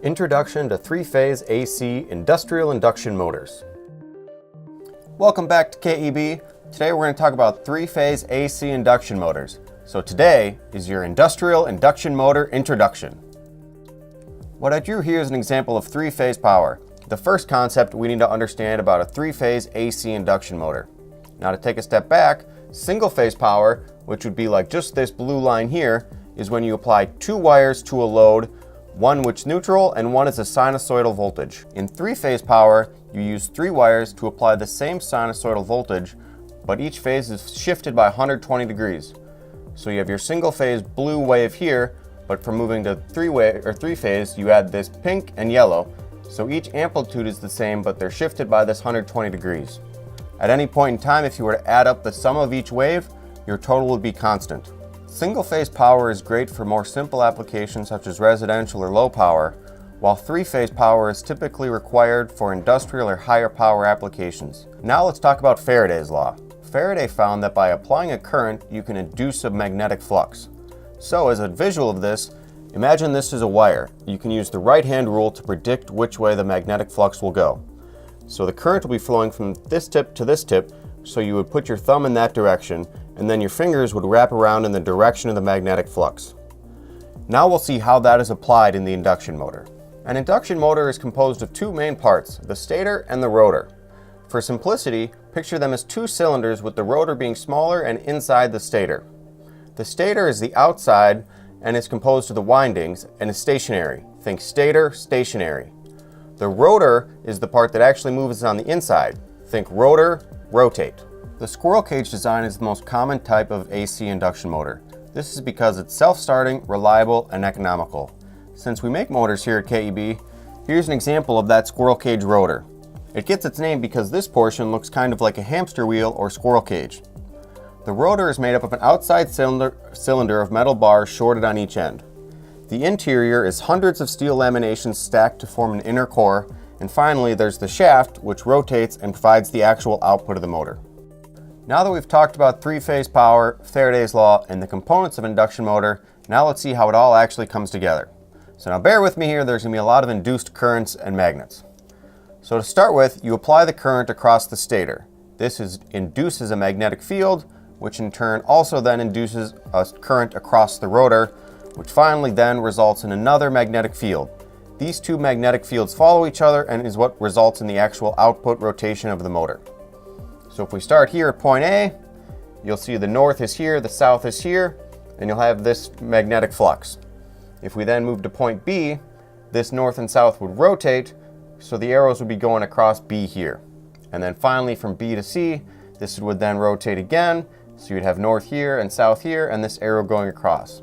Introduction to three-phase AC industrial induction motors. Welcome back to KEB. Today we're going to talk about three-phase AC induction motors. So today is your industrial induction motor introduction. What I drew here is an example of three-phase power. The first concept we need to understand about a three-phase AC induction motor. Now to take a step back, single-phase power, which would be like just this blue line here, is when you apply two wires to a load, one which is neutral and one is a sinusoidal voltage. In three-phase power, you use three wires to apply the same sinusoidal voltage, but each phase is shifted by 120 degrees. So you have your single-phase blue wave here, but for moving to three-phase, you add this pink and yellow. So each amplitude is the same, but they're shifted by this 120 degrees. At any point in time, if you were to add up the sum of each wave, your total would be constant. Single-phase power is great for more simple applications such as residential or low power, while three-phase power is typically required for industrial or higher power applications. Now let's talk about Faraday's Law. Faraday found that by applying a current, you can induce a magnetic flux. So as a visual of this, imagine this is a wire. You can use the right-hand rule to predict which way the magnetic flux will go. So the current will be flowing from this tip to this tip, so you would put your thumb in that direction, and then your fingers would wrap around in the direction of the magnetic flux. Now we'll see how that is applied in the induction motor. An induction motor is composed of two main parts, the stator and the rotor. For simplicity, picture them as two cylinders with the rotor being smaller and inside the stator. The stator is the outside and is composed of the windings and is stationary. Think stator, stationary. The rotor is the part that actually moves on the inside. Think rotor, rotate. The squirrel cage design is the most common type of AC induction motor. This is because it's self-starting, reliable, and economical. Since we make motors here at KEB, here's an example of that squirrel cage rotor. It gets its name because this portion looks kind of like a hamster wheel or squirrel cage. The rotor is made up of an outside cylinder of metal bars shorted on each end. The interior is hundreds of steel laminations stacked to form an inner core, and finally there's the shaft, which rotates and provides the actual output of the motor. Now that we've talked about three-phase power, Faraday's Law, and the components of an induction motor, now let's see how it all actually comes together. So now bear with me here, there's going to be a lot of induced currents and magnets. So to start with, you apply the current across the stator. This induces a magnetic field, which in turn also then induces a current across the rotor, which finally then results in another magnetic field. These two magnetic fields follow each other and is what results in the actual output rotation of the motor. So if we start here at point A, you'll see the north is here, the south is here, and you'll have this magnetic flux. If we then move to point B, this north and south would rotate, so the arrows would be going across B here. And then finally from B to C, this would then rotate again, so you'd have north here and south here, and this arrow going across.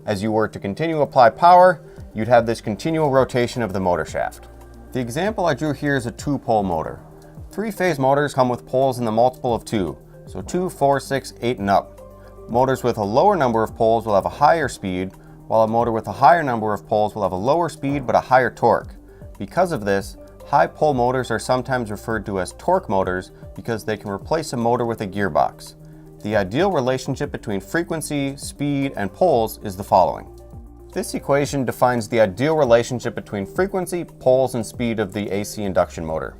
As you were to continue to apply power, you'd have this continual rotation of the motor shaft. The example I drew here is a two-pole motor. Three-phase motors come with poles in the multiple of 2, so 2, 4, 6, 8, and up. Motors with a lower number of poles will have a higher speed, while a motor with a higher number of poles will have a lower speed but a higher torque. Because of this, high pole motors are sometimes referred to as torque motors because they can replace a motor with a gearbox. The ideal relationship between frequency, speed, and poles is the following. This equation defines the ideal relationship between frequency, poles, and speed of the AC induction motor.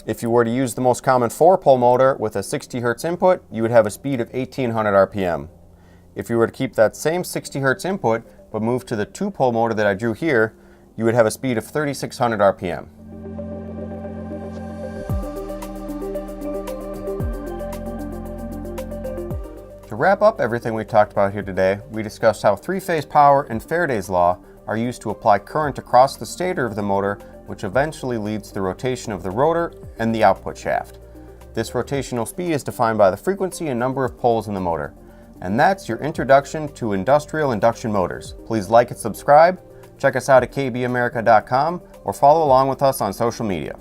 If you were to use the most common 4-pole motor with a 60 Hz input, you would have a speed of 1800 RPM. If you were to keep that same 60 Hz input, but move to the 2-pole motor that I drew here, you would have a speed of 3600 RPM. To wrap up everything we talked about here today, we discussed how three-phase power and Faraday's Law are used to apply current across the stator of the motor, which eventually leads to the rotation of the rotor and the output shaft. This rotational speed is defined by the frequency and number of poles in the motor. And that's your introduction to industrial induction motors. Please like and subscribe, check us out at kbamerica.com, or follow along with us on social media.